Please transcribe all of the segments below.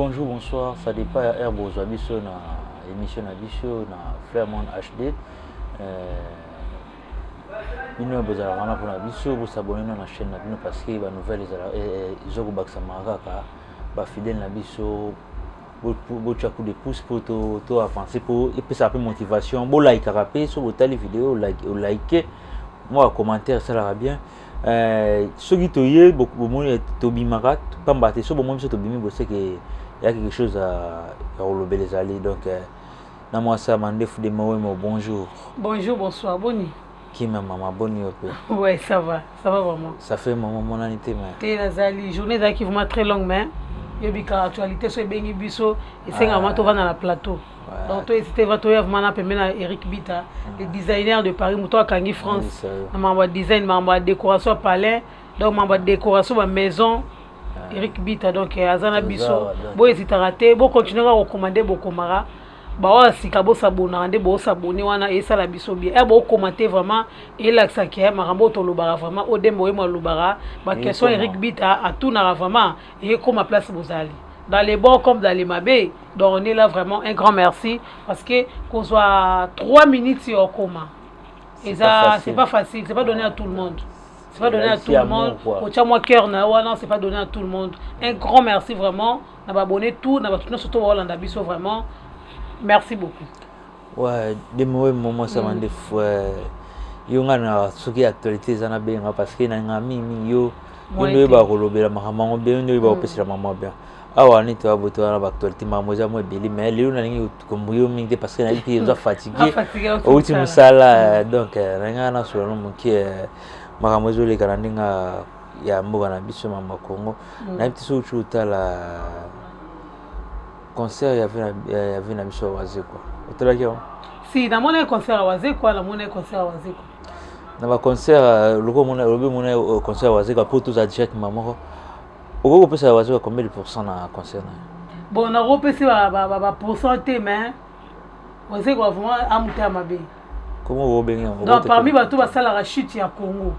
bonjour, bonsoir. Ça dépend à Herbo Zabiso na émission na Biso na Fairmont HD. Nous besoin pour la Biso, vous s'abonner à la chaîne parce que les nouvelles ils ont baksa maraka, ba fidèle na Biso, beaucoup de pouces pour tout avancer pour et puis ça peu motivation. Bon like rapper sur votre vidéo, like, moi commentaire ça ira bien. Ceux qui toyé beaucoup de monde tobi marat, pas battre sur bon monde tobi mais c'est que il y a quelque chose à relever les allées donc na moi ça mande fou de moi bonjour. Bonjour, bonsoir, boni. Qui ma maman boni au peu. Ouais, ça va vraiment. Ça fait mon année mais. T'es la journée qui vraiment très longue mais yobika actualité so bengi biso et c'est vraiment to va dans la plateau. Donc toi c'était vraiment na pemena Eric Bita, le designer de Paris muto akangi France. Na mamba design mamba décoration palais, donc mamba décoration ma maison. Eric Bita donc azana biso bo hésiter raté, bo continuer à recommander bokomara. Bah sika bo sabona nde bo saboni wana esala biso bien e bo commenter vraiment et là ça qui est marambo to lobara vraiment odembo e mo lobara ba question Eric Bita a tout na vraiment et comme ma place bozali dans les bons comme dans les mauvais. Donc on est là vraiment un grand merci parce que qu'on soit 3 minutes sur coma et ça c'est pas facile, c'est pas donné à tout le monde. C'est pas donné à tout le monde. Au tient moi cœur na wana c'est pas donné à tout le monde. Un grand merci vraiment na ba abonné tout na ba tout surtout Hollande biso vraiment. Merci beaucoup. Ouais, des mauvais moments ça m'a des fois yo ngana soki actualité zana benga parce que na ngami yo yo ba kolobela mamango bien yo ba opesela maman bien. Awa ni to aboto na ba actualité mamoza mo beli mais lelo na ngi kombuyo mingi parce que na ipi yo fatigué. Au ultime sala donc na ngana sur no muki mamozo le kana ndinga ya mboga na biso mama Congo. Na petit so chuta la concert il y avait na biso waze quoi. Otela quoi? Si na mona concert waze quoi, na mona concert waze quoi. Na ba concert loko mona concert waze quoi pour tous à direct maman. Oko pesa waze combien de pourcents na concert na? Bon na repesi ba pourcentage mais waze quoi vraiment amuta mabe. Comment vous benga? Donc parmi bato ba sala la chute ya Congo.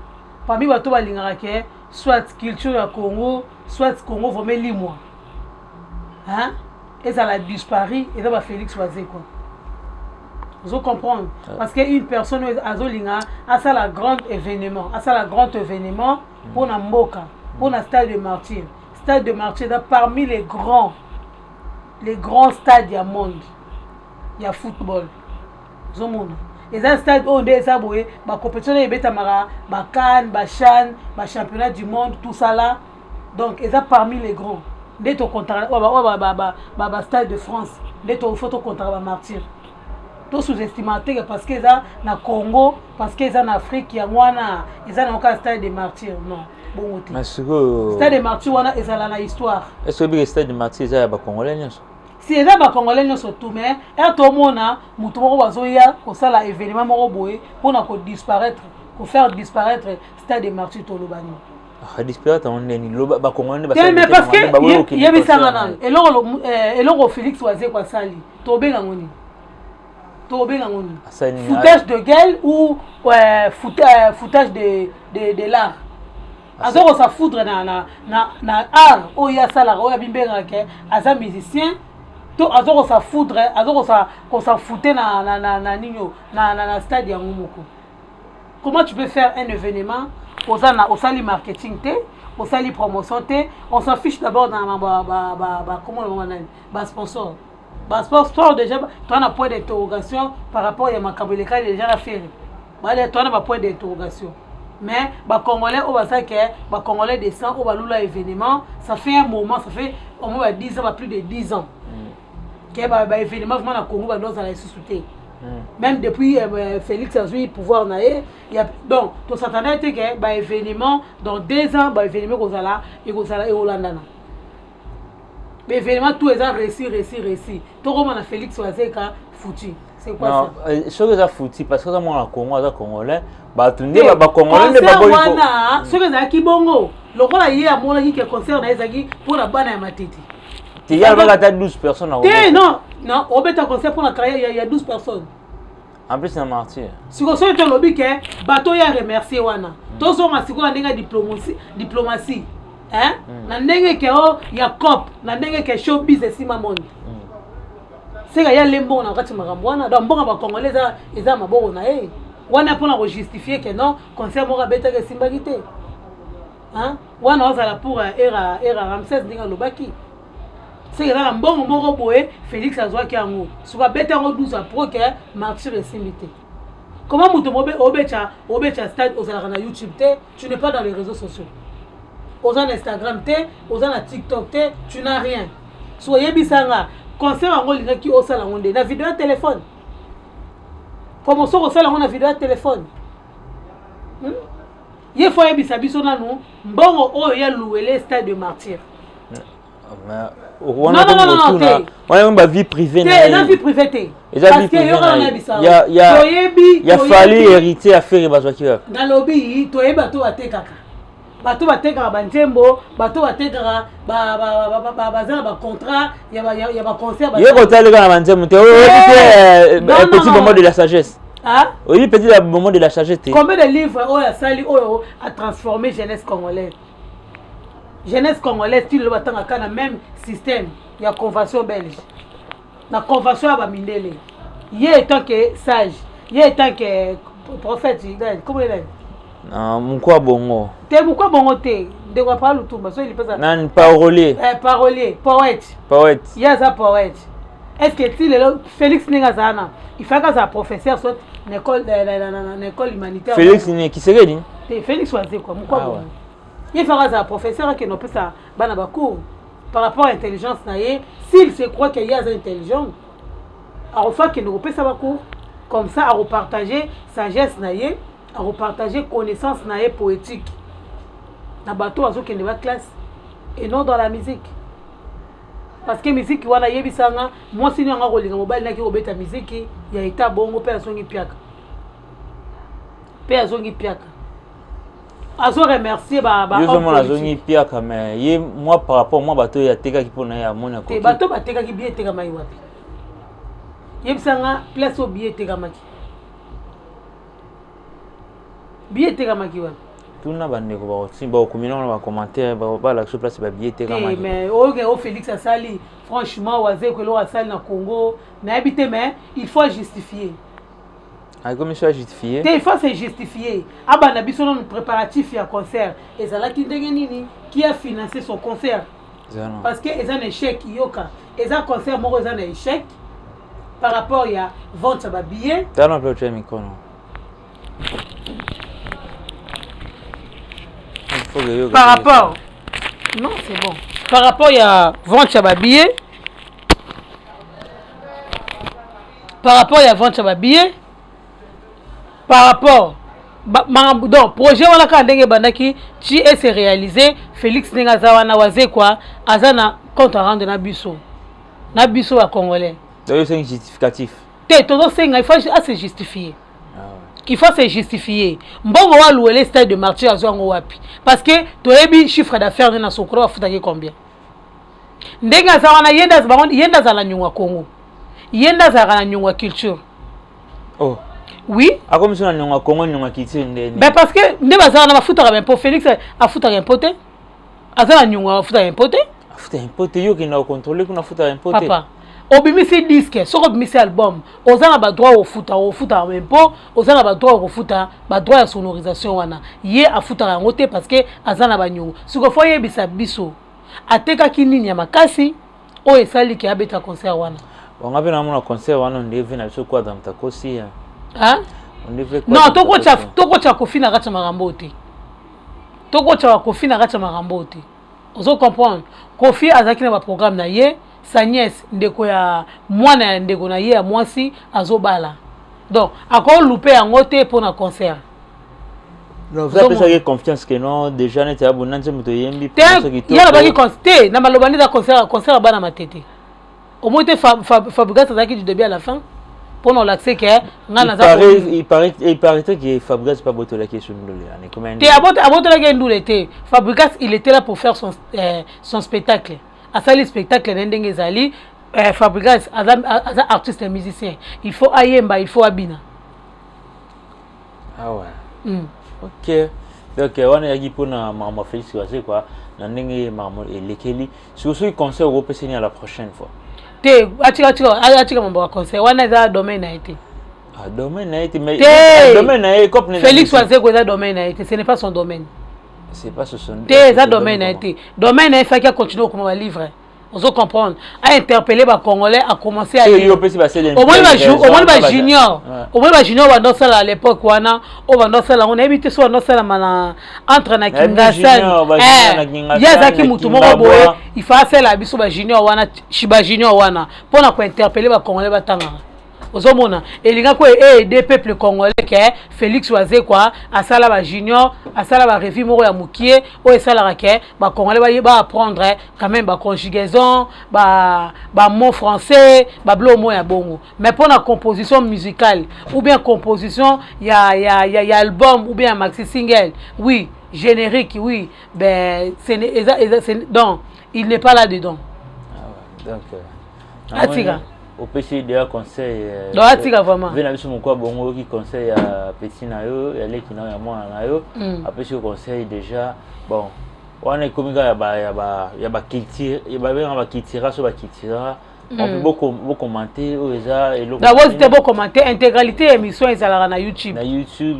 Parmi bato ba lingaka ke soit culture ya Congo, soit Congo vraiment limwa. Hein? Et ça a disparu et ça va Félix Wazé quoi. Vous comprenez? Parce qu'une personne à Zolinga a ça la grand événement, pour na Mboka, pour na Stade de Martyrs. Stade de Martyrs parmi les grands stades du monde. Il y a football. Vous monde. Et ça stade où des aboués, ba compétition et betamara, ba CAN, ba CHAN, ba championnat du monde, tout ça là. Donc et ça parmi les grands. Dès ton contrat, Stade de France, dès ton photo contrat martyr. Tout sous-estimé parce que ça na Congo, parce que ça en Afrique, il y a wana, ils ont encore Stade de martyrs, non. Bon côté. Stade de martyrs wana ils ont la histoire. Est-ce que le Stade de martyrs ça ba congolais non? Si ils ba congolais surtout mais et tout mona mutu moko bazoya ko sala événement moko boye pour na ko disparaître, pour faire disparaître Stade de martyrs to lobani. Disparaître on est ni loba ba congolais ba. Mais parce que il y a mis ça là et loro Félix Wazé quoi sali to benga ngoni foutage de gueule ou foutage de l'art azoko sa foudre na art o ya sala o ya bimbenga ke aza musicien to azoko sa foudre azoko sa fouter na ninyo na stade ya ngomoko. Comment tu peux faire un événement au sali marketing té, au sali promotion té, on s'en fiche d'abord dans comment on va sponsor. Sponsor déjà tu as un point d'interrogation par rapport à ma kabeleka déjà à faire. Voilà, tu as un point d'interrogation. Mais congolais au basa que congolais descend au balula événement, ça fait un moment, ça fait au moins 10 ans, plus de 10 ans. Que événement vraiment na Congo dans la société. Même depuis Félix a eu pouvoir naé, il y a donc tout s'attendait que événement dans 2 ans événement kozala et Hollande. Mais événement tout est réussi. Tout comme on a Félix Wazeka foutu. C'est quoi non, ça? Ce que ça foutu parce que ça moi en Congo, ça congolais, tunde ba congolais ne ba boy. Ce que ça ki bongo. Lokola yé a mona ki concert na ezaki pour la bana ya matiti. Il y a 12 personnes à non, au bête concert pour la carrière, il y a 12 personnes. En plus, c'est un martyr. Si vous avez un lobby, bateau y a remercié. Tous sont massifs dans la diplomatie. hein na ndenge ke o ya cop na ndenge ke showbiz esima monde c'est que ya lembo na kati makambo wana donc mbonga ba congolais eza maboko na ye wana pona ko justifier que non concert moko betaka esimbaki te hein wana ozala pour era Ramsès ndinga lobaki c'est que na mbongo moko boye Félix azwaki yango suka beta ngo 12 après que martyr esimbi te. Comment tu obecha stade aux na YouTube te, tu n'es pas dans les réseaux sociaux. Aux Instagram te, aux TikTok te, tu n'as rien. Soyez bisanga, concert en ligne qui au salon de la vidéo téléphone. Comment ça au salon na vidéo téléphone? Il faut y bisabiso na nous, bon o ya louer les stades de martyr. On a une vie privée. La vie privée. Parce que il y a fallu hériter à faire dans le lobby, tu es bateau à tekaka. Bateau à tekaka bantembo, bateau à tekaka ba contrat, il y a ba concert. Il y a côté le gars bantembo, petit moment de la sagesse. Ah? Oui, petit moment de la sagesse. Combien de livres a transformé jeunesse congolaise? Jeunesse congolaise, tu le vois dans le même système, il y a convention belge. La convention à Bamindele. Il est tant que sage, il est tant que prophète, comment il est? Non, pourquoi bongo? Pourquoi bongo te? De quoi parler tout, parce qu'il peut ça. Non, parolier. Parolier, poète. Poète. Il y a un poète. Est-ce que tu le Félix Ningazana, il fait que ça professeur soit une école humanitaire. Félix qui serait dit? Félix Oazé quoi, pourquoi bongo? Il fera un professeur qui n'a pas ça cours par rapport à l'intelligence naïe. S'il se croit qu'il y a des intelligents, alors il faut qu'il n'a pas ça cours comme ça à repartager sagesse naïe, à repartager connaissance naïe poétique. Na bateau azo qui n'est pas classe et non dans la musique. Parce que musique wana yebisanga moi si nga rolinga mobile na ki obeta musique ya eta bongo pe azongi piaka. Pe azongi piaka. Azo remercier ba piaka mais moi par rapport moi bateau ya teka ki pona ya mona ko. Bateau bateka ki billet teka mai wapi. Yebisanga place au billet teka maki. Billet teka maki wapi. Tuna bande ko ba si ba komina na ba commentaire ba la place ba billet teka maki. Mais o Félix Asali franchement waze ko lo asali na Congo na habité mais il faut justifier. Ah, comme ça justifié. Il faut se justifier. Aba na biso na préparatif ya concert. Et ça là qui a financé son concert. Parce que ils ont un échec yoka. Ils ont un concert moko ils ont un échec par rapport à vente ba billet. T'as non plus micro non. Par rapport non, c'est bon. Par rapport à vente ba billet. Par rapport à vente ba billet. Par rapport donc projet wana ka ndenge bandaki ci et se réaliser Félix Ningaza wana waze quoi azana compte à rendre na biso à congolais. Donc c'est un justificatif. Todo senga il faut se justifier. Il faut se justifier. Mbongo wa louer stade de marché azwango wapi parce que toyebi chiffre d'affaires na sokoro afutaki combien. Ndenga za wana yenda za la nyungwa Congo. Yenda za la nyungwa culture. Oh. Oui. A comme si on a Congo nyonga kitine ndeni. Ben parce que ndeba za na bafuta ka impôt Félix afuta ka impoté. Azana nyonga afuta ka impoté. Afuta impoté yo ki na contrôler kuna afuta impoté. Papa. Obimisi disque, soko obimisi album, ozana ba droit au futa impôt, ozana ba droit au futa, ba droit à sonorisation wana. Ye afuta ka ngote parce que azana ba nyonga. Siko foye bisa biso. Ateka kinini ya makasi o esali ki abeta concert wana. On avait na concert wana ndeve na biso kwa dans takosi. Hein? Non, toko cha kofi na kati makambo te. Toko cha kofi na kati makambo te. Ozo comprendre. Kofi azaki na ba programme na ye, sa nièce ndeko ya mwana ya ndeko na ye ya mwasi azobala. Donc, akon loupé yango te pour na concert. Non, vous avez ça confiance que non déjà n'était abonné nzembo to yembi pour ce qui ya ba ki concert na malobani da concert bana matete. Au moins te Fabregas azaki du début à la fin. Pour nous l'accès que il paraîtrait que Fabregas pas boté la question de l'année comme un Fabregas il était là pour faire son spectacle à ça le spectacle n'endenge zali Fabregas artiste et musicien il faut ayemba il faut abina ah ouais OK Donc on a dit pour na maman Félix Wazé quoi na ndenge maman elekeli sur ce conseil européen c'est à la prochaine fois te atika mambo conseil wana za domaine na été domaine na été mais domaine na été comme Félix Wazé ko za domaine na été ce n'est pas son domaine c'est pas son te za domaine na été domaine na fait qu'il continue comme un livre on comprendre à interpeller les Congolais à commencer à au moins les junior va dans ça à l'époque wana on va dans ça on a évité soit dans ça mana entre na Kingasani yazaki mutu moko boye il faut ça biso ba junior wana shiba junior wana pour na ko interpeller les Congolais batanga ozomona elinga ko aider peuple congolais que Félix Wazé quoi asala ba junior asala ba revue moko ya mukie o esala ke ba congolais ba apprendre quand même ba conjugaison ba mot français ba blo mot ya bongo mais pour la composition musicale ou bien composition ya album ou bien maxi single oui générique oui ben c'est donc il n'est pas là dedans donc au PC déjà conseil vraiment venez avec mon quoi bongo qui conseille à petit nayo ya leki na ya mwana nayo après ce conseil déjà bon on est comme ya ba culture ya ba culture so ba culture on peut beaucoup commenter d'abord c'était beau commenter intégralité émission ezalaka na YouTube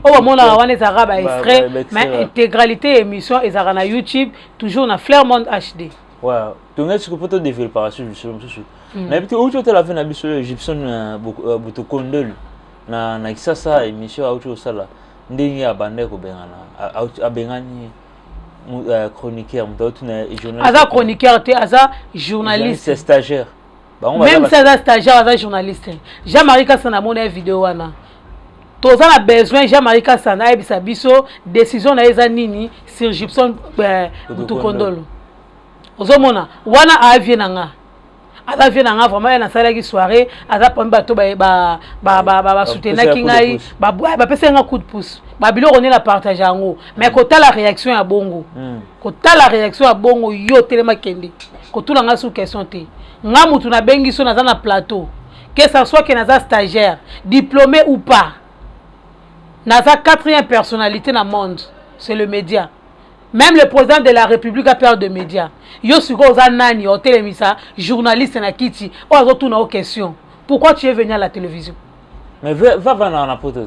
on va mona wana ezalaka ba extrait mais intégralité émission ezalaka na YouTube toujours na Fleur-Monde HD ouais donc est-ce que peut-être développer sur mais puis où tu as fait na biso Gibson Butokondol na kisasa émission auto sala ndenge ya bande ko bengana abengani chroniqueur mutautu na journaliste aza chroniqueur te aza journaliste c'est stagiaire même ça aza stagiaire aza journaliste Jean-Marie Kassana mona vidéo wana toza na besoin Jean-Marie Kassana ebisa biso décision na eza nini sur Gibson Butokondol ozomona wana avie nanga aza vie nanga vraiment na sala ki soirée aza pambi bato ba soutenir kingai ba pesa nga coup de pouce ba biloko ne la partage yango mais kota la réaction ya bongo kota la réaction ya bongo yo telema kende kotula nga sous question te nga mutu na bengi so na za na plateau que ça soit que naza stagiaire diplômé ou pas naza quatrième personnalité na monde c'est le média. Même le président de la République a peur de médias. Yo suko oza nani au télémisa journaliste na kiti o azotuna aux questions. Pourquoi tu es venu à la télévision? Mais va dans la pote.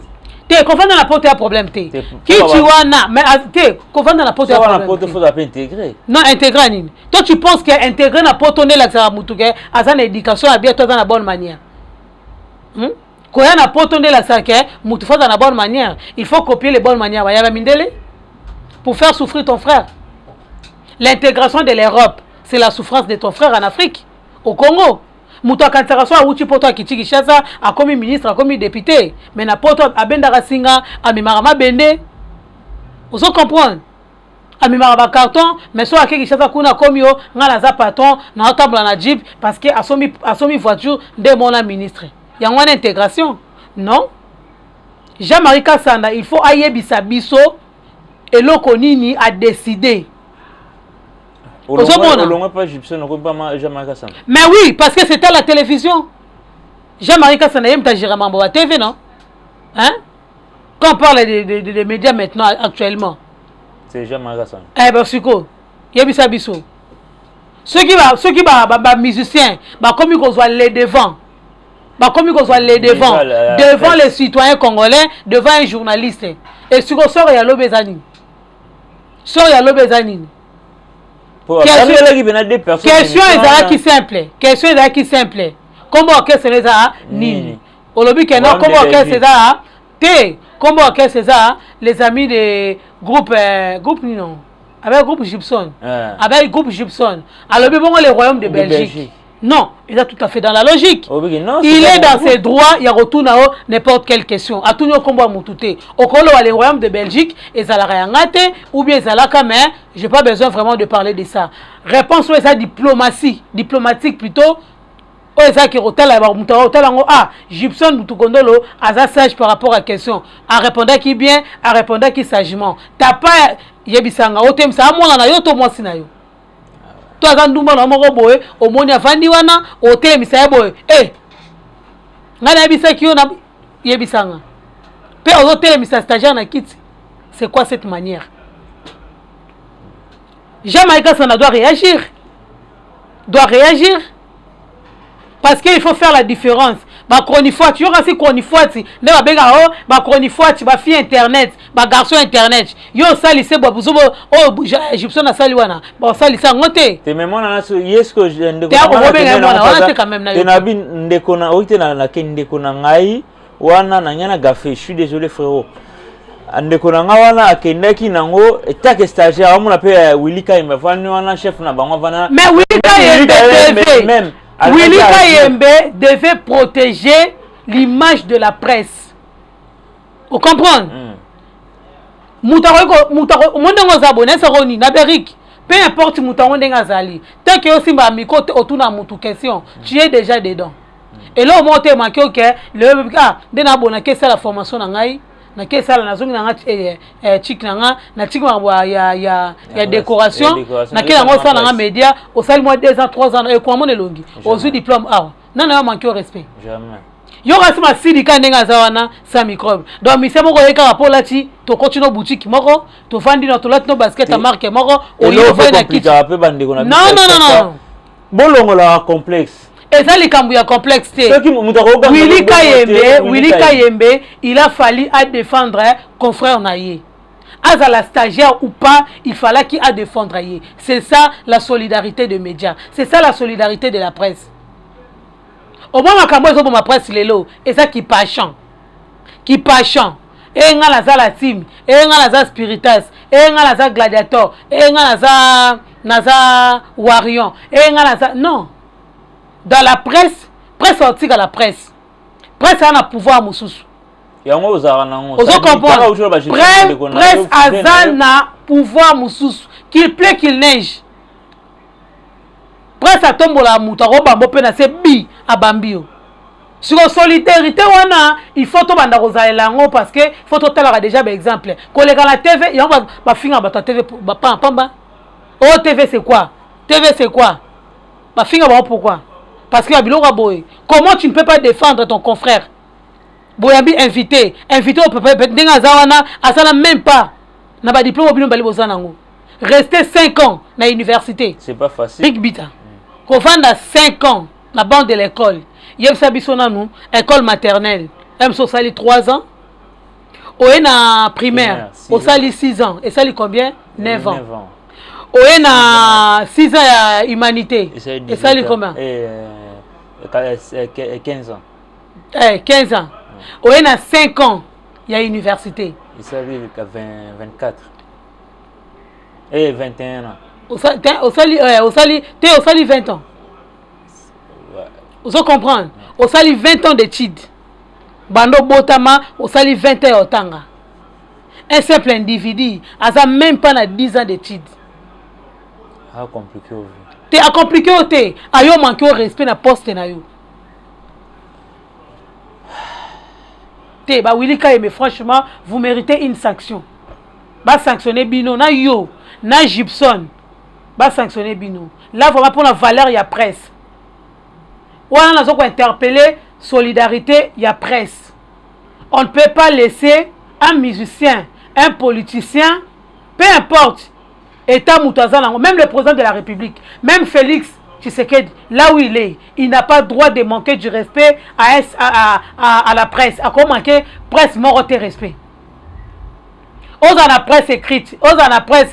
Te confondre dans la pote a problème te. Qui tu wana mais te confondre dans la pote a problème. La pote faut pas intégrer. Non intégrer nini. Toi tu penses que intégrer na pote on est là ça mutuke azana éducation à bien toi dans la bonne manière. Koya na pote on est là ça que mutu faut dans la bonne manière. Il faut copier les bonnes manières. Ya ba mindele pour faire souffrir ton frère. L'intégration de l'Europe, c'est la souffrance de ton frère en Afrique, au Congo. Mouta Kantaraso a outi poto Kitiki Chaza a commis ministre, a commis député. Mais na poto a Bendara Singa, a Mimarama Bende. Vous comprenez? A Mimarama carton, mais soit a Kitiki Chaza kuna komio, ngana za patron, na otable na jeep, parce que a somi voiture de mon ministre. Il y a une intégration. Non? Jean-Marie Kassanda, il faut aïe bisabiso. Et l'Okonini a décidé. Mais oui, parce que c'était à la télévision. Jean-Marie Kassana aime ta Jérémambo à TV, non? Hein? Quand on parle des médias maintenant, actuellement. C'est Jean-Marie Kassana. Eh bien, c'est quoi? Il y a bisa biso. Ceux qui sont musiciens, comme ils soient les devant. Comme ils soient les devant. Devant les citoyens congolais, devant un journaliste. Et ce qu'on sort, il y a l'obésani. Sort ya lobezanini. Question ezalaki simple. Question ezalaki simple. Comment orchestre les a nini? Olobi que non comment orchestre ça te comment orchestre ça les amis de groupe non avec groupe Gibson. Avec groupe Gibson. Alobi bongo les royaumes de Belgique. Non, il est tout à fait dans la logique. Il est dans ses droits, il retourne à n'importe quelle question. A tout le combat moutouté. Au colo les royaumes de Belgique, ils allaient rien ou bien ils allaient quand même. J'ai pas besoin vraiment de parler de ça. Réponse à diplomatie, diplomatique plutôt. Ça qui Gibson Butokondolo a sage par rapport à la question. A répondre qui bien, a répondre qui sagement. T'as pas yebisanga otem ça moi na yo to moi sinayo. Toi azanduma na moko boye omoni afandi wana hotel misaya boye ngana yebisa kiyo na yebisanga pe hotel misa stagiaire na kiti c'est quoi cette manière Jean-Marie Sanda doit réagir. Parce qu'il faut faire la différence. Ba chronifoite, yo kasi chronifoite, ne ba benga o, ba chronifoite, ba fille internet, ba garçon internet. Yo sali se bo buzo o Egyptien na sali wana. Ba sali sa ngote. Te même na so yesko ndeko. Te ako benga mwana, wana te quand même na yo. Te na bi ndeko na oite na ke ndeko na ngai wana na nyana gafe. Je suis désolé frérot. Ndeko na nga wana akendaki nango etake stagiaire amuna pe Willy Kayembe vani wana chef na bango vana. Mais Willy Kayembe même Willy Kayembe devait protéger l'image de la presse. Vous comprenez? Moutako, mondongo zabone saroni na Beric. Peu importe moutako ndenga zali. Tant que aussi ma miko autour na moutou question, tu es déjà dedans. Et là au moins tu manqué OK, le dena bona que c'est la formation na ngai. Na ke sala na zongi na nga chic na nga na chic ma ya décoration na ke na ngo sala na média au sali moi 2 ans 3 ans et comment elongi au diplôme ah non non manquer au respect jamais yo kasi ma sidika ndenga zawana sa microbe donc mi semo ko yeka rapport là ti to continue boutique moko to fandi na to lat no basket à marque moko o yo fa na kiti non bolongo la complexe. Et ça, les Kambouya complexes. Willy Kayembe, il a fallu à défendre confrère Naye. À la stagiaire ou pas, il fallait qu'il a défendre Naye. C'est ça la solidarité des médias. C'est ça la solidarité de la presse. Au moins, ma presse, il est là. Et ça qui passion. Qui passion. Et nga la team. Et nga la spiritas. Et nga la gladiator. Et nga la warrior. Et nga la non. Dans la presse sortie à la presse a un pouvoir moussous. Presse a un pouvoir moussous. Qu'il plaît qu'il neige. Presse a tombe la moutaro bambo pena c'est bi à bambio. Sur la solidarité il faut to banda rosaelango parce que faut to tala déjà par exemple. Collègue à la TV, il y a ba finga ba TV ba pamba. Oh TV c'est quoi? TV c'est quoi? Ba finga ba pourquoi? Parce que comment tu ne peux pas défendre ton confrère? Boyambi invité au peuple ça même pas n'a pas diplôme rester 5 ans dans l'université. C'est pas facile. Big bita. Qu'on vende 5 ans la bande de l'école. Il y a nous école maternelle. Même si ça 3 ans. Ou en primaire, au sali 6 ans. Et ça combien? 9 ans. Ou en 6 ans à humanité. Et ça combien? 15 ans. 15 ans. Ou en 5 ans, il y a université. Et ça arrive à 24. Et 21 ans. Au sali 20 ans. Vous comprenez? Au sali 20 ans d'études. Bando Botama, au sali 20 ans au Tanga. Un simple individu, a même pas 10 ans d'études. Ah, compliqué. T'es à compliqué ou t'es à yo manquer au respect na poste na yo. T'es bah Willy Kayembe, franchement, vous méritez une sanction. Bah sanctionner Bino na yo, na Gibson. Bah sanctionner Bino. Là vraiment pour la valeur il y a presse. On a besoin d'interpeller solidarité il y a presse. On ne peut pas laisser un musicien, un politicien, peu importe. État Moutazan, même le président de la République, même Félix Tshisekedi, là où il est, il n'a pas le droit de manquer du respect à la presse. À quoi manquer presse mort de respect. Aux la presse écrite, aux la presse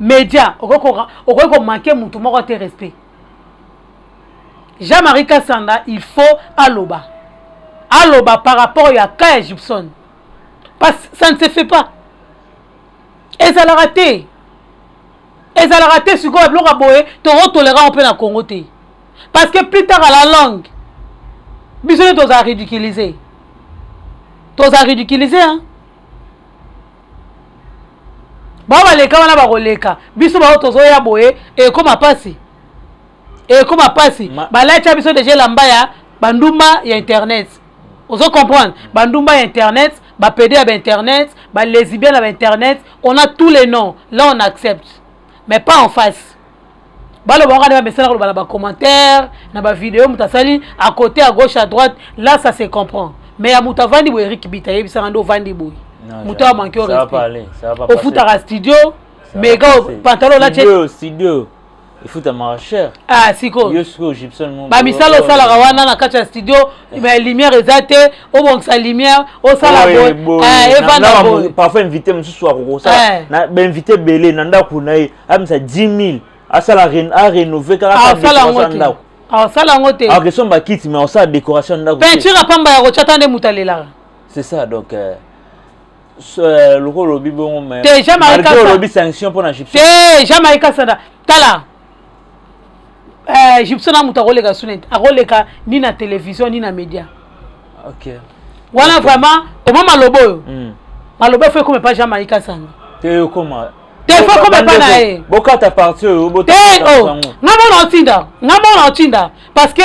média, on manquer moutou mort de respect. Jean-Marie Sanda, il faut Aloba. Aloba par rapport à Kaya Gibson. Parce que ça ne se fait pas. Et ça l'a raté. Et ça l'a raté sur quoi Blora Boé, tu tolérant un peu dans Congo. Parce que plus tard à la langue, bisous tu as ridiculisé. Tu as ridiculisé, hein? Bah, les cas, on a les cas. Bisous, tu as boé, et comment passer? Et comment passer? Bah, là, tu as besoin de gérer l'ambaya, Bandumba, il y a Internet. Vous comprenez? Bandumba, il y a Internet. Bah PD à internet, bah lesbiennes à internet, on a tous les noms. Là on accepte, mais pas en face. Bah le bon on a message dans les commentaires, dans la vidéo, mutasali à côté, à gauche, à droite, là ça se comprend. Mais à Moutavandi ou Eric Bitaye, ça rend au Vandi Boy. Mouta manqué au respect. Ça va pas aller, ça va pas. Au foot à studio, mais gars pantalon là studio il faut ta marcher ah siko yo siko Gibson ba misala sala rawana na kati ya studio mais lumière ezate au bon sa lumière au sala bon evana bon parfois invité mususu akoko ça na ba invité belé na ndako na ye amisa 10 000 asala a rénover kaka décoration ah sala ngote ah question ba kit mais on ça décoration ndako peinture apamba ya kochata nde mutalela c'est ça donc le rôle bon mais déjà marika lobby sanction pour na Gibson déjà marika sana tala Gibson amuta koleka sunet akoleka ni na télévision ni na média OK voilà vraiment comment malobo malobo fait comme pas Jamaïca sana te comment te faut comme pas na e boka ta partie te oh ngamo na parce que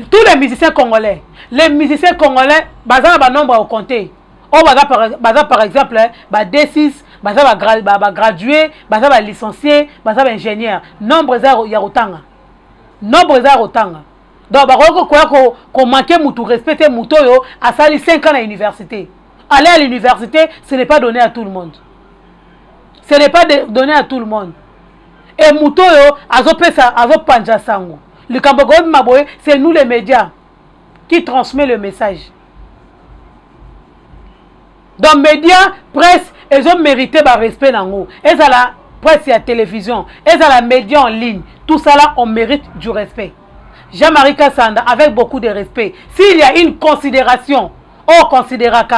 tous les musiciens congolais bazana ba nombre au compter oh baza par exemple ba D6 baza ba gradué baza ba licencié baza ba ingénieur nombre ya rotanga donc bakoko ko manquer mutu respecter muto yo a sali 5 ans à l'université. Aller à l'université, ce n'est pas donné à tout le monde. Ce n'est pas donné à tout le monde. Et muto yo azo panja sango. Le Kambogo Maboye, c'est nous les médias qui transmet le message. Donc médias, presse, ils ont mérité ba respect nango. Et ça la presse et la télévision, et ça la média en ligne, tout ça là on mérite du respect. Jean-Marie Kassanda avec beaucoup de respect. S'il y a une considération, on considérera que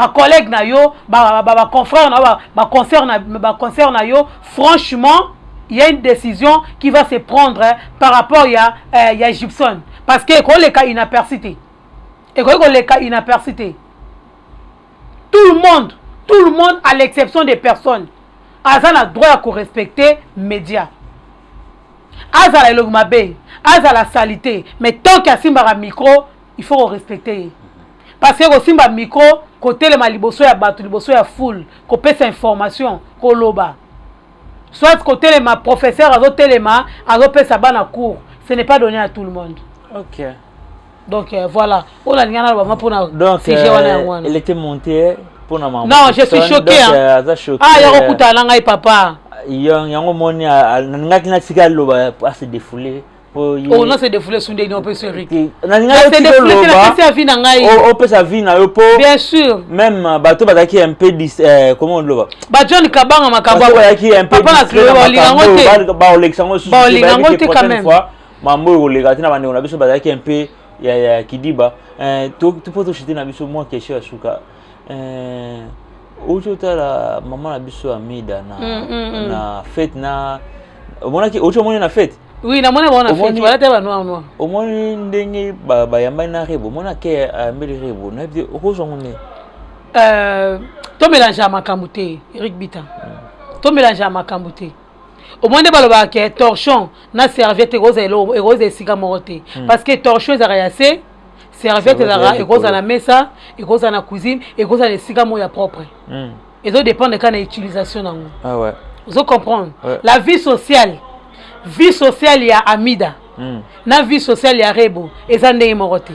collègue na yo, confrère na concert na yo, franchement, il y a une décision qui va se prendre par rapport à Gibson parce que les cas inapercité. Et les cas inapercité. Tout le monde à l'exception des personnes a le droit à respecter médias. Azala le mabe, azala salité, mais tant qu'il y a simba micro, il faut respecter. Parce que simba micro, côté le maliboso ya batu, liboso ya full, ko pesa information, ko loba. Soit côté le ma professeur azo telema, azo pesa bana cours, ce n'est pas donné à tout le monde. OK. Donc voilà, on a ngana ba pour na donc elle était montée pour na maman. Non, je suis choqué hein. Ah, yako kutala ngai papa. Yango moni ngaki na tika loba à se défouler oh non c'est défouler sunde non peut se rique na ngaki loba c'est vie na ngai oh peut sa vie na yo po bien sûr même bato bazaki un peu comment on loba ba John Kabanga makaba bazaki un peu papa na créé lingote ba olexango su ba lingote quand même mambo olega tina bande on a biso bazaki un peu ya kidiba to poto chité na biso moi question asuka la maman a biso Amida na fête na monaki ocho moni na fête oui na moni bona fête wala te ba noa o moni ndenge ba yamba na rebo mona ke mbele rebo na bi okozo ngone to mélange à makambuté Eric Bita to mélange à makambuté au moins ba loba ke torchon na serviette rose sika moroté parce que torchon za réassé serviette ezara ekoza na mesa ekoza na cuisine ekoza na sika moya propre et ça dépend de quand utilisation nango ah ouais vous comprendre la vie sociale il y a Amida na vie sociale il y a Rebo et ça ndé moroté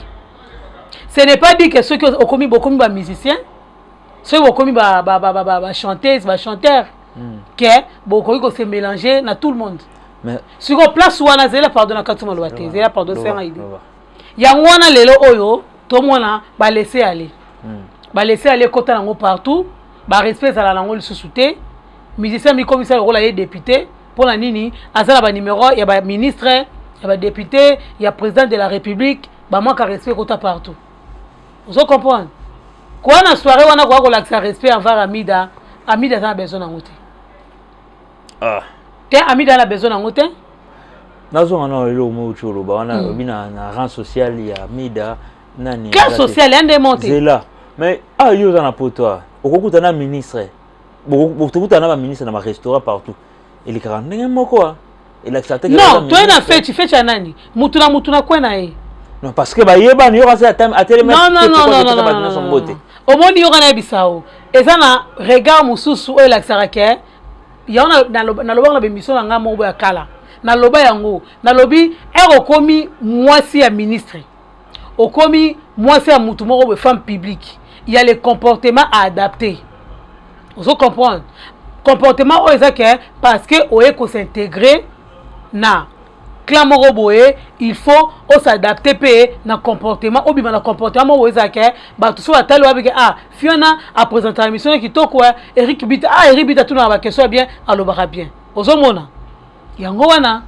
ce n'est pas dit que ceux qui ont commis beaucoup de musiciens ceux qui ont commis chanteuses chanteurs que beaucoup qui se mélanger na tout le monde mais sur place où on a zéla pardon na katuma loate zéla pardon c'est un idée yangwana lelo oyo to mona ba laisser aller kota nango partout ba respect za la nango le sous-souté musicien mi commissaire rôle ya député pour la nini azala ba numéro ya ba ministre ya ba député ya président de la république ba manque respect kota partout vous comprenez quoi na soirée wana ko la respect envers Amida a besoin nango te te Amida a besoin nango te nazo na lelo mo cholo ba wana bina na rang social ya Amida nani classe sociale ande monté zela mais yo za na poto okokuta na ministre bokuta na ba ministre na ba restaurant partout il est 40 ndenge moko il a accepté non toi na fête ya nani mutu na kwena non parce que ba yeba ni yo kasi à télé non au monde yo kana bisao eza na regard mususu o la sarake ya na loba na bemission na ngamo bo ya kala na loba yango na lobi okomi mwasi ya ministre okomi mwasi ya mutu moko be femme publique il y a les comportements à adapter vous comprenez comportement oyo eza ke parce que oye ko s'intégrer na clan moko boye il faut s'adapter pe na comportement obima na comportement oyo eza ke bato so batali wa beke Fiona a présenter la mission kitoko Eric Bita tuna ba question bien alobaka bien ozomona yango wana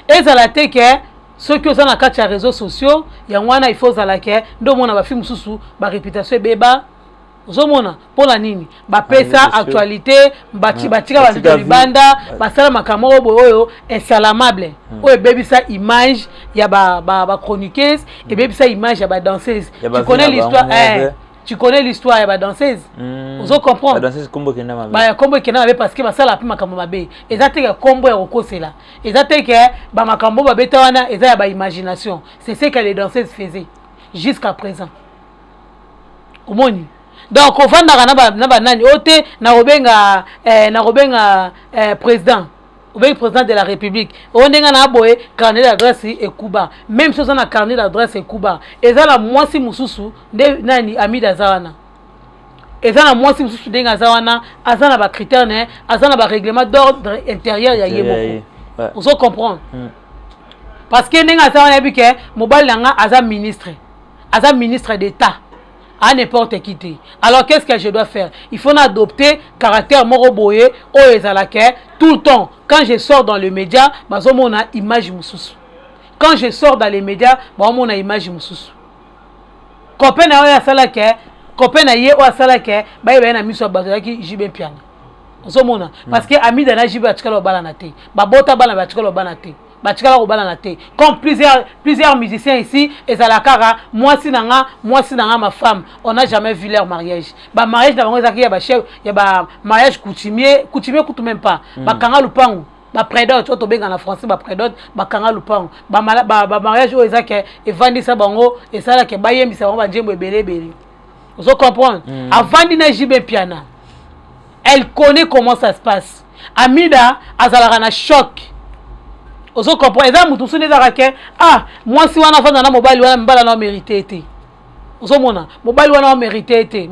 ezala te ke soki oza na kati ya réseaux sociaux yango wana il faut zala ke ndo mona ba film susu ba réputation beba ozomona pona nini ba pesa actualité batika ba libanda basala makambo oyo insalamable oyo bebisa image ya ba chroniqueuse et bebisa image ya ba danseuse tu connais l'histoire ya ba danseuse ozo comprendre ba danseuse kombo kenda mabe kombo kenda mabe parce que basala pe makambo mabe ezate ke kombo ya okosela ezate ke ba makambo ba beta wana eza ya ba imagination c'est ce que les danseuses faisaient jusqu'à présent omoni donc on va na ba nani ote na robenga président président de la République on denga na boye carnet d'adresse et Cuba même chose na carnet d'adresse et Cuba ezala mwasi mususu nde nani Amida Zawana ezala mwasi mususu denga Zawana azana ba critères ne azana ba règlement d'ordre intérieur ya yeboko vous comprendre parce que denga Zawana bi ke mobile nanga aza ministre d'État à n'importe qui. Alors qu'est-ce que je dois faire? Il faut adopter caractère moroboye ou ezalake tout le temps. Quand je sors dans les médias, on a image mususu. Quand je sors dans les médias, on a image mususu. Copain na oya salake, copain na ye oya salake, ba na miso bazaki jibe piano. Ozomona parce que ami dana jibe atikalo bala na te. Ba bota bala ba atikalo bala na te. Comme plusieurs musiciens ici, et à la cara, moi si nanga ma femme, on n'a jamais vu leur mariage. Bah mariage d'abord il y a mariage coutumier coûte même pas. Bah kanga lupangu, bah prédote, auto benga en français bah prédote, bah kanga lupangu. Bah mariage où ezake et vandi ça bango et ça là que bah yemi ça va djembo belé. Vous comprenez? Avant d'ina jibe piana, elle connaît comment ça se passe. Amida azalaka na choc. Ozo comprendre eza mutu sone za rake moi si wana fana na mobile wana mbala na mérité été ozo mona mobile wana mérité été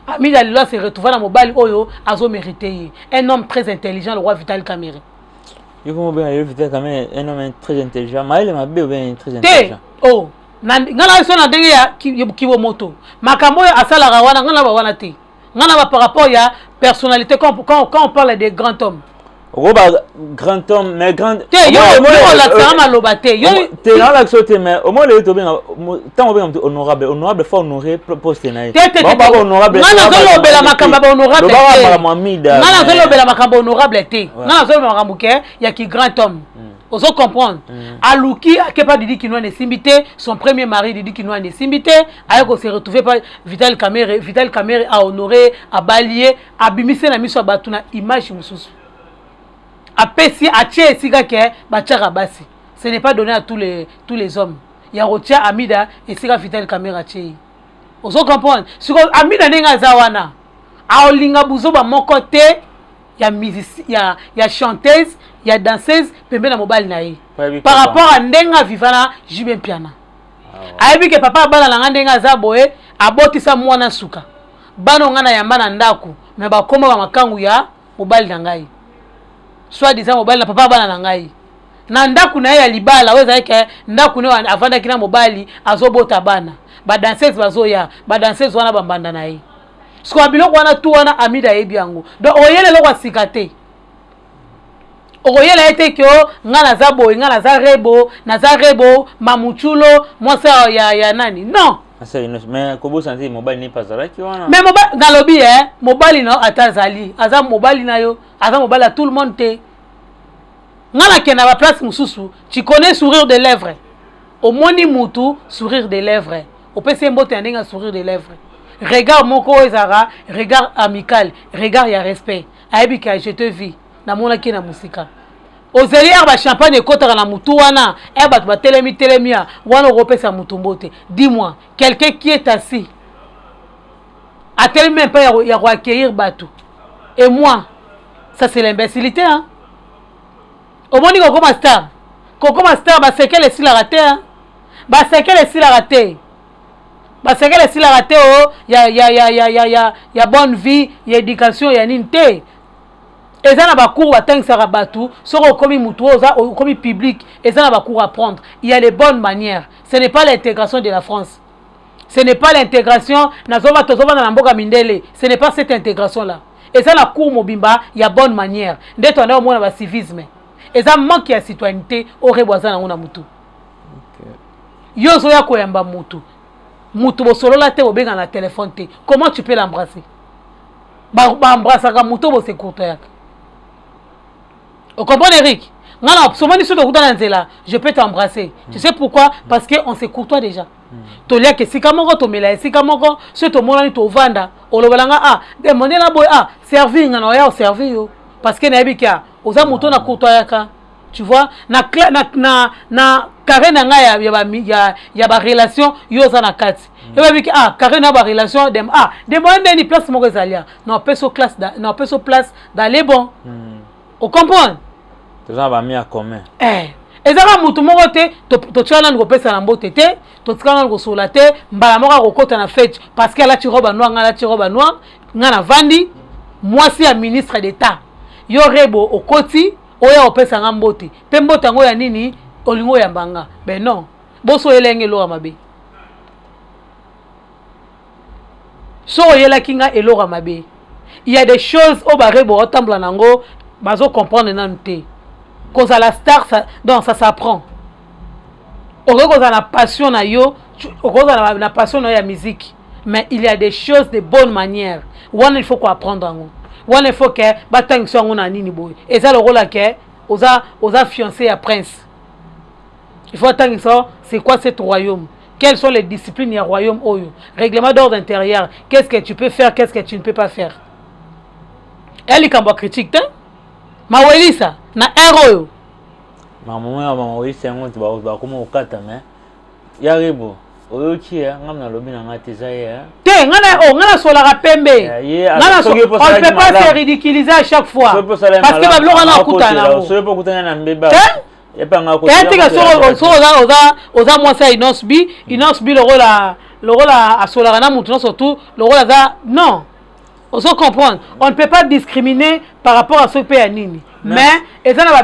Amida Lilo se retrouver na mobile oyo azo mérité un homme très intelligent le roi Vital Kamerhe yoko bien Vital Kamerhe un homme très intelligent maile mabe bien très intelligent ngala so na ndenge ya kibo moto makambo ya asala wana ngala ba wana te ngala par rapport ya personnalité quand on parle des grands hommes grand homme mais grand la malobate te na la sote mais au moins le to bien tant bien honorable faut honorer poste na honorable ngana zolobela makamba honorable ngana zolobela makamba honorable te ngana zolobela makambo ke ya ki grand homme ozo comprendre aluki akepa Didi Kinwa ne simbité son premier mari Didi Kinwa ne simbité ayeko se retrouver par Vital Kamerhe a honoré a balier a bimise na miso batuna image mususu apesi atie esika ke bachaka basi ce n'est pas donné à tous les hommes ya rotia Amida esika Vital Kamerhe atie ozo comprendre siko Amida nenga zawana aolinga buzoba moko te ya musicien ya chanteuse ya danseuse pembe na mobile na ye par rapport à ndenga vivana jibe piana ayebi ke papa bana na ndenga za boye abotisa mwana suka bano ngana yamba na ndaku me bakoma ba makangu ya mobile na ngai soit disant mobile na papa bana na ngai na ndaku na ya libala weza ke ndaku ne avanda kina mobile azobota bana ba danseuse bazoya ba danseuse wana bambanda na ye sko biloko wana tu wana Amida yebi yango donc oyele lokwa sikate okoyela ete kyo ngana za boy ngana za rebo mamuchulo mwasa ya nani non mais kobo santé mobile n'est pas là qui wana mais mobile na lobby mobile no atazali aza mobile na yo aza mobile à tout le monde te ngana kena ba place mususu tu connais sourire de lèvres au moni mutu sourire de lèvres au PC mbote ndinga sourire de lèvres regard moko ezara regard amical regard ya respect aibika je te vis na mona ki na musika ozeli ba champagne kotaka na mutu wana bat ba telemia wana opesa mutu mbote dis-moi quelqu'un qui est assis a tellement même pas ya accueillir batou et moi ça c'est l'imbécilité hein au moni ko comme star ba sekele si la raté hein ba sekele si la raté parce que les la raté ya bonne vie, ya éducation, ya ninte. Et ça n'a pas cours à tant que ça rabatou, sur comme mutuosa ou comme public, et ça n'a pas cours à prendre. Il y a les bonnes manières. Ce n'est pas l'intégration de la France. Ce n'est pas l'intégration, ce n'est pas cette intégration-là. Et ça, la cour Mobimba, il y a bonne manière. Dès qu'on a au moins le civisme. Et ça manque de citoyenneté au reboisan dans mutu. Yo zoya koyamba mutu. Mutu bo solo la te obe dans la téléphone te. Comment tu peux l'embrasser? Ba embrasser ka mutu bo se courteur. Vous comprenez, Eric? Non, je peux t'embrasser. Tu sais pourquoi? Parce qu'on se courtoie déjà. Tu lis que si kamoko to mela, si kamoko, si to molani to vanda, o lo balanga ah, demander la boy ah, servir ngana ya servir yo. Parce que na bika, oza muto na courtois yaka. Tu vois? Na carré na nga ya ba relation yo za na kati. Et ba bika ah, carré na ba relation dem ah, demander ni place moko zalia. Non, peso classe non peso place dans les bons. Vous comprenez? Tu as mis à commun. Et ça va mutu moko te to tshana ngo pesa na mbote te to tshana ngo sola te mbala moko ko kota na fête parce que là tu roba noir nga là tu roba noir nga na vandi moi si un ministre d'état yo rebo okoti oya opesa nga mbote pe mbote ngo ya nini olingo ya mbanga ben non boso elenge lo mabe so yela kinga elora mabe il y a des choses au ba rebo otambla nango bazo comprendre nanté. Cause à la star, ça, donc ça s'apprend. Au cause à la passion na yo, au cause à la passion na la musique. Mais il y a des choses de bonne manière. One il faut qu'on apprendre en nous. One il faut que batang soit on a nini boy. Et ça le rôle là que osa fiancé à prince. Il faut attendre ça. C'est quoi cet royaume? Quelles sont les disciplines du royaume oyo? Règlement d'ordre intérieur. Qu'est-ce que tu peux faire? Qu'est-ce que tu ne peux pas faire? Elle est comme critique, hein? Mawelisa na héros maman c'est un mot ba comme au kata mais ya ribo oyoki ya ngamna lobi na ngati zaya te ngana sola rapembe ngana so on ne peut pas se ridiculiser à chaque fois parce que bablo ngana kutana so peut kutana na mbeba ya pa ngako oza moi ça inosbi le rôle à sola na mutu surtout le rôle à non. On se comprend. On ne peut pas discriminer par rapport à ce pays à Nini. Mais, et ça n'a pas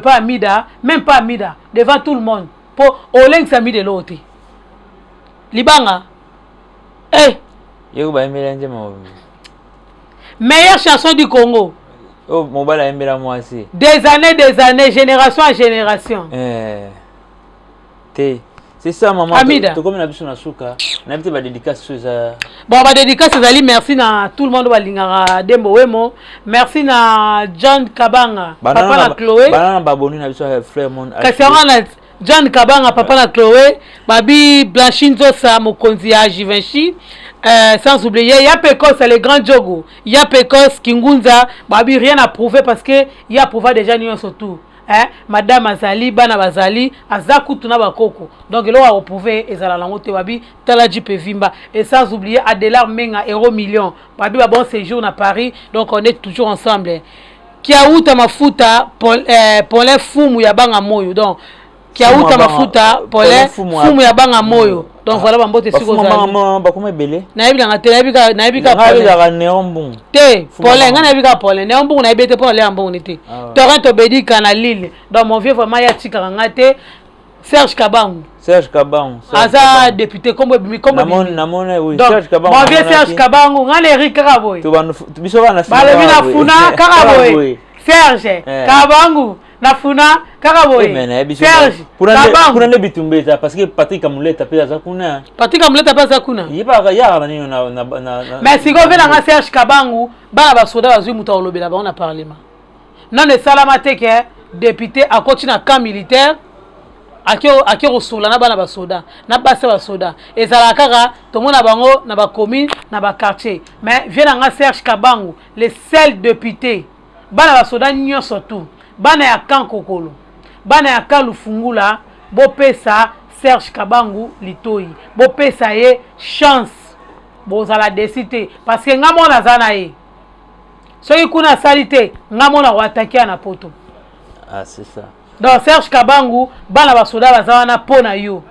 pas Amida, même pas Amida, devant tout le monde. Pour Oleng Sami de l'autre. Libanga. Eh. Meilleure chanson du Congo. Oh, mon bal a aimé la moi aussi. Des années, génération à génération. C'est ça, maman. Amida. Tu comme la biche na souka. Na bité ba dédicace bon, ba dédicace Ali, merci na tout le monde ba lingara Dembo Wemo. Merci na John Kabanga, papa na Chloé. Banana ba boni na biso frère mon. Kasserana John Kabanga, papa na Chloé. Babi Blanchinzo sa mokonzi ya Givenchy. Sans oublier, ya Pekos, le grand Djogo. Ya Pekos, Kingunza, babi rien à prouver parce que il a prouvé déjà nous surtout. Madame Azali, Bana Bazali, Azaku Tuna Bakoko. Donc, il a prouvé, et ça l'a monté, Babi, Taladji Pevimba. Et sans oublier, Adela Menga, Euro Million. Babi, bon séjour à Paris, donc on est toujours ensemble. Kiaouta Mafuta, pour les Fumu Yabanga Moyo. Donc, Kiaouta Mafuta, pour les Fumu Yabanga Moyo. Donc, voilà, Bambote Sugo. Maman, comment est belé? Naibika, Néombon. Te, Paulin, Naibika, Paulin, Néombon, Naibete pour aller en bon été. Torrent Obedi, Canalil. Dans mon vieux vraiment, Yatika Rangate, Serge Kabang. Serge Kabang. Aza député, comme Namone, oui, Serge Kabang. Mon vieux Serge Kabang, on a Eric Karaboy. Tu biso na Balabina Funa, Karaboy. Serge Kabangu. Nafuna Karaboy. Serge Kabang. Pour ne bitumbe parce que Patrick Amuleta pe azakuna. Patrick Amuleta pe azakuna. Yiba ya bani na. Mais si go vela nga Serge Kabangu, ba ba soda bazu muta olobela ba on a parlé ma. Non ne salamate ke député a continué à camp militaire. Akio Rosola na bana ba soda, na base ba soda. Et ça la kaka to mona bango na ba commune, na ba quartier. Mais vient nga Serge Kabangu, le seul député. Bana ba soda nyo surtout. Bana ya kan kokolo. Bana ya kan lufungula, bo pesa Serge Kabangu litoi. Bo pesa ye chance. Bo za la décité parce que nga mona zana ye. Soki kuna salite, nga mona watakia na poto. Ah, c'est ça. Donc Serge Kabangu, bana basoda bazana pona yo.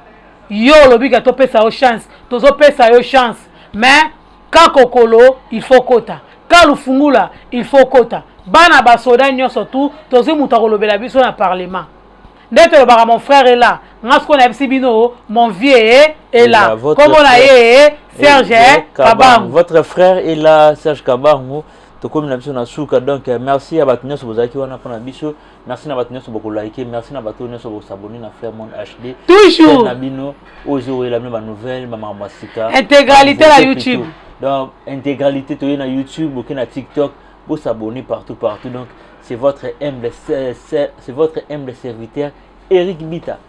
yo lobi ka topesa yo chance tozopesa yo chance mais ka kokolo il faut kota ka lufungula il faut kota bana basoda nyonso tu tozi mutu akolobela biso na parlement nde tolobaka mon frère est là nga siko na bisi bino mon vieux est là kombo na ye Serge Kabangu. Votre frère est là, Serge Kabangu. Comme na biso na suka donc merci à bato nyonso bozaki wana pona biso, merci na bato nyonso boko liker, merci na bato nyonso boko s'abonner na Frère Monde HD toujours na bino ozo la même nouvelle mama masika intégralité à YouTube donc intégralité to na YouTube ou na TikTok pour s'abonner partout donc c'est votre humble serviteur Eric Bita.